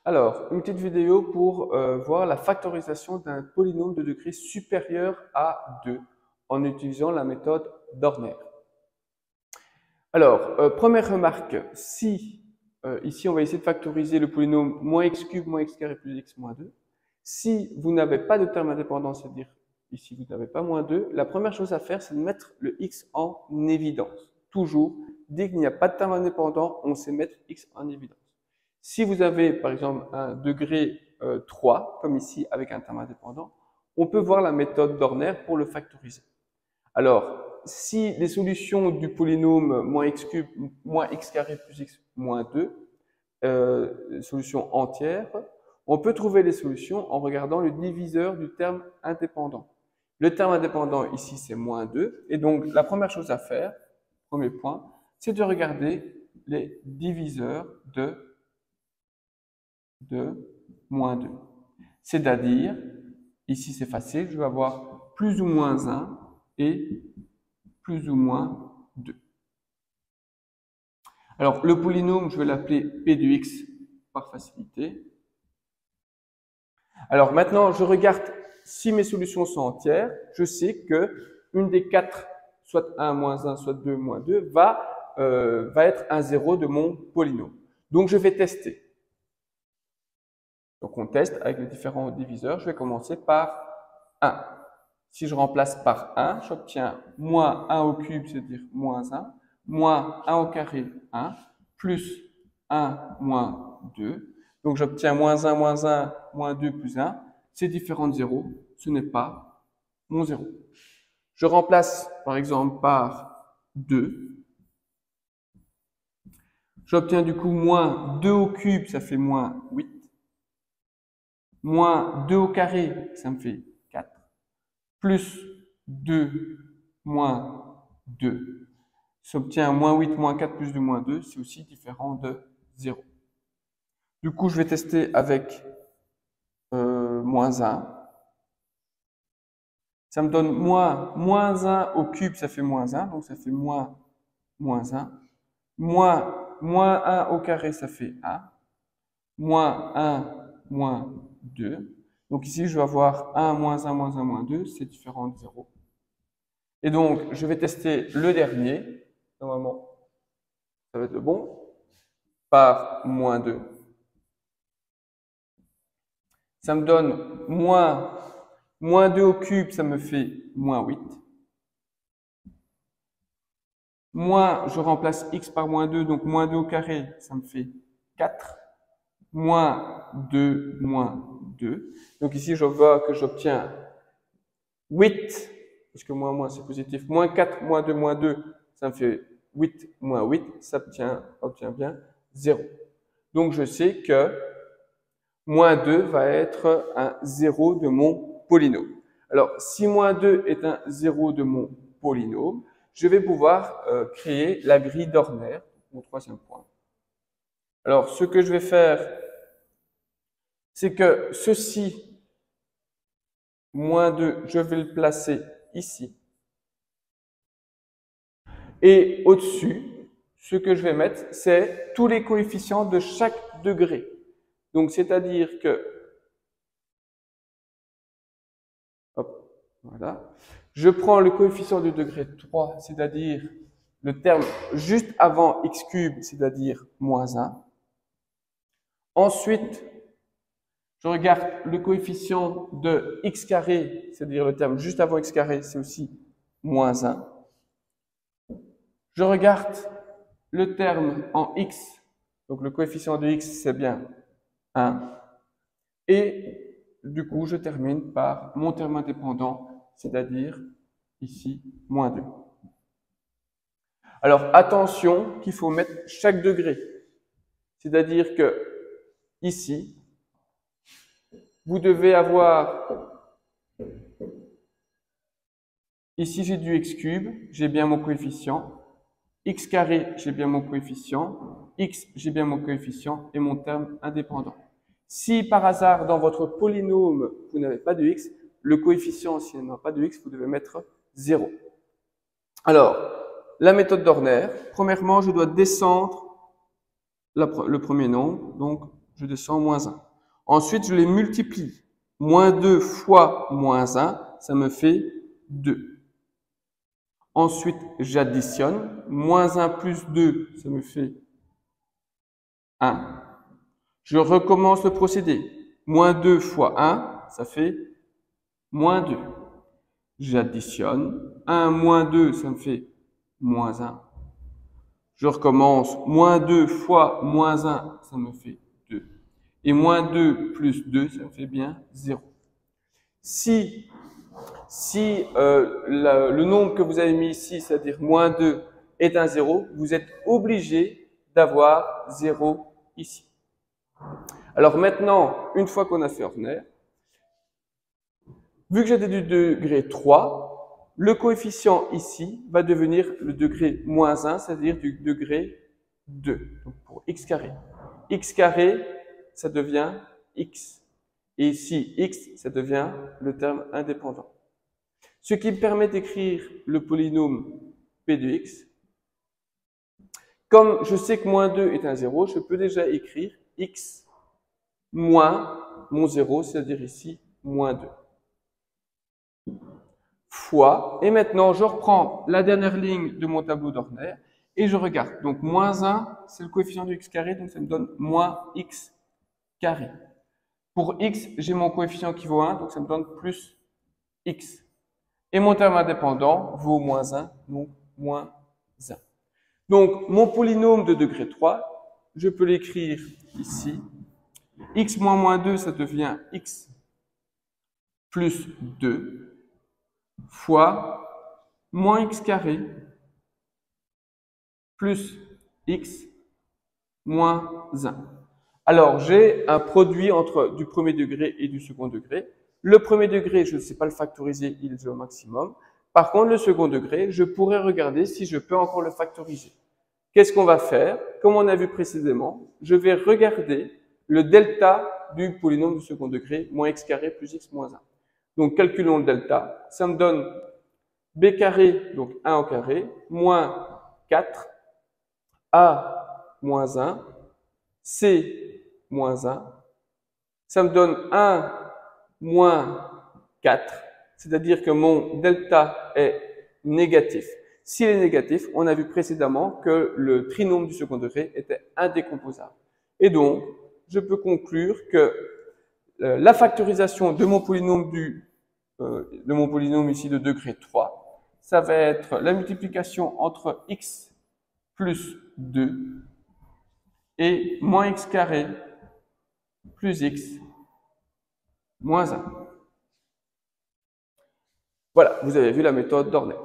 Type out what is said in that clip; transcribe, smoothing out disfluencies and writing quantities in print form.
Alors, une petite vidéo pour voir la factorisation d'un polynôme de degré supérieur à 2 en utilisant la méthode d'Horner. Alors, première remarque, si ici on va essayer de factoriser le polynôme moins x cube moins x carré plus x moins 2, si vous n'avez pas de terme indépendant, c'est-à-dire ici vous n'avez pas moins 2, la première chose à faire c'est de mettre le x en évidence. Toujours, dès qu'il n'y a pas de terme indépendant, on sait mettre x en évidence. Si vous avez par exemple un degré 3, comme ici avec un terme indépendant, on peut voir la méthode d'Horner pour le factoriser. Alors, si les solutions du polynôme moins x cube moins x carré plus x moins 2, solution entière, on peut trouver les solutions en regardant le diviseur du terme indépendant. Le terme indépendant ici c'est moins 2, et donc la première chose à faire, premier point, c'est de regarder les diviseurs de moins 2. C'est-à-dire, ici c'est facile, je vais avoir plus ou moins 1 et plus ou moins 2. Alors, le polynôme, je vais l'appeler P de x par facilité. Alors, maintenant, je regarde si mes solutions sont entières. Je sais que une des quatre, soit 1 moins 1, soit 2 moins 2, va être un 0 de mon polynôme. Donc, je vais tester. Donc, on teste avec les différents diviseurs. Je vais commencer par 1. Si je remplace par 1, j'obtiens moins 1 au cube, c'est-à-dire moins 1, moins 1 au carré, 1, plus 1 moins 2. Donc j'obtiens moins 1, moins 2 plus 1. Ces différents zéros, ce n'est pas mon 0. Je remplace par exemple par 2. J'obtiens du coup moins 2 au cube, ça fait moins 8. Moins 2 au carré, ça me fait 4. Plus 2 moins 2. S'obtient moins 8 moins 4 plus 2 moins 2, c'est aussi différent de 0. Du coup, je vais tester avec moins 1. Ça me donne moins 1 au cube, ça fait moins 1, donc ça fait moins 1. Moins 1 au carré, ça fait 1. Moins 1, moins 2. Donc ici, je vais avoir 1, moins 1, moins 1, moins 2, c'est différent de 0. Et donc, je vais tester le dernier. Normalement, ça va être le bon. Par moins 2. Ça me donne moins 2 au cube, ça me fait moins 8. Moins, je remplace x par moins 2, donc moins 2 au carré, ça me fait 4. Moins 2, moins 2. Donc ici, je vois que j'obtiens 8, parce que moins c'est positif. Moins 4, moins 2, ça me fait 8, moins 8, ça obtient bien 0. Donc je sais que moins 2 va être un 0 de mon polynôme. Alors, si moins 2 est un 0 de mon polynôme, je vais pouvoir créer la grille d'Horner, mon troisième point. Alors, ce que je vais faire, c'est que ceci, moins 2, je vais le placer ici. Et au-dessus, ce que je vais mettre, c'est tous les coefficients de chaque degré. Donc, c'est-à-dire que, hop, voilà, je prends le coefficient du degré 3, c'est-à-dire le terme juste avant x cube, c'est-à-dire moins 1. Ensuite, je regarde le coefficient de x carré, c'est-à-dire le terme juste avant x carré, c'est aussi moins 1. Je regarde le terme en x, donc le coefficient de x, c'est bien 1. Et du coup, je termine par mon terme indépendant, c'est-à-dire ici, moins 2. Alors, attention qu'il faut mettre chaque degré. C'est-à-dire que ici, vous devez avoir, ici j'ai du x cube, j'ai bien mon coefficient, x carré, j'ai bien mon coefficient, x, j'ai bien mon coefficient et mon terme indépendant. Si par hasard, dans votre polynôme, vous n'avez pas de x, le coefficient, s'il n'y a pas de x, vous devez mettre 0. Alors, la méthode d'Horner, premièrement, je dois descendre le premier nombre, donc je descends moins 1. Ensuite, je les multiplie. Moins 2 fois moins 1, ça me fait 2. Ensuite, j'additionne. Moins 1 plus 2, ça me fait 1. Je recommence le procédé. Moins 2 fois 1, ça fait moins 2. J'additionne. 1 moins 2, ça me fait moins 1. Je recommence. Moins 2 fois moins 1, ça me fait 2. Et moins 2 plus 2, ça me fait bien 0. Si le nombre que vous avez mis ici, c'est-à-dire moins 2, est un 0, vous êtes obligé d'avoir 0 ici. Alors maintenant, une fois qu'on a fait ordinaire, vu que j'étais du degré 3, le coefficient ici va devenir le degré moins 1, c'est-à-dire du degré 2. Donc pour x carré. X carré, ça devient x. Et ici, x, ça devient le terme indépendant. Ce qui me permet d'écrire le polynôme p de x. Comme je sais que moins 2 est un 0, je peux déjà écrire x moins mon 0, c'est-à-dire ici, moins 2. Fois, et maintenant je reprends la dernière ligne de mon tableau d'ordinaire et je regarde. Donc moins 1, c'est le coefficient de x carré, donc ça me donne moins x carré. Pour x, j'ai mon coefficient qui vaut 1, donc ça me donne plus x. Et mon terme indépendant vaut moins 1, donc moins 1. Donc mon polynôme de degré 3, je peux l'écrire ici. X moins moins 2, ça devient x plus 2 fois moins x carré plus x moins 1. Alors, j'ai un produit entre du premier degré et du second degré. Le premier degré, je ne sais pas le factoriser, il est au maximum. Par contre, le second degré, je pourrais regarder si je peux encore le factoriser. Qu'est-ce qu'on va faire? Comme on a vu précédemment, je vais regarder le delta du polynôme du second degré, moins x carré plus x moins 1. Donc, calculons le delta. Ça me donne b carré, donc 1 au carré, moins 4, a moins 1, c moins 1. Ça me donne 1 moins 4, c'est-à-dire que mon delta est négatif. S'il est négatif, on a vu précédemment que le trinôme du second degré était indécomposable. Et donc, je peux conclure que la factorisation de mon polynôme ici de degré 3, ça va être la multiplication entre x plus 2 et moins x carré plus x moins 1. Voilà, vous avez vu la méthode d'Ornay.